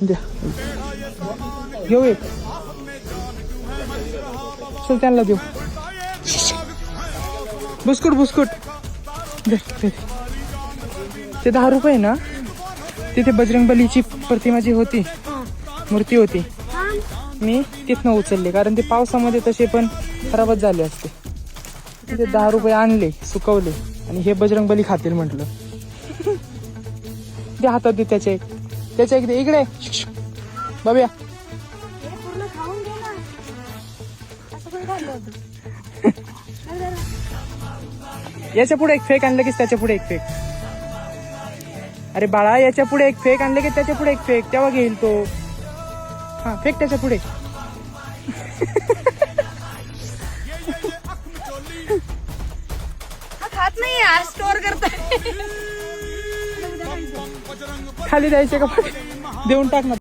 द्या घेऊ एक चल त्यांना देऊ बुस्कुट बुस्कुट दे दे. ते 10 रुपये ना तिथे बजरंगबलीची प्रतिमा जी होती मूर्ती होती मी तिथनं उचलले कारण ते पावसामध्ये तसे पण खराबच झाले असते. तिथे 10 रुपये आणले सुकवले आणि हे बजरंगबली खातील म्हटलं. दे हातात दे त्याच्या एक दे इकडे बाब्या. याच्या पुढे एक फेक आणलं की त्याच्या पुढे एक फेक. अरे बाळा याच्या पुढे एक फेक आणलं की त्याच्या पुढे एक फेक तेव्हा घेईल तो. हा फेक त्याच्या पुढे. खात नाही आज स्टोर करताय. खाली द्यायचे का देऊन टाक ना.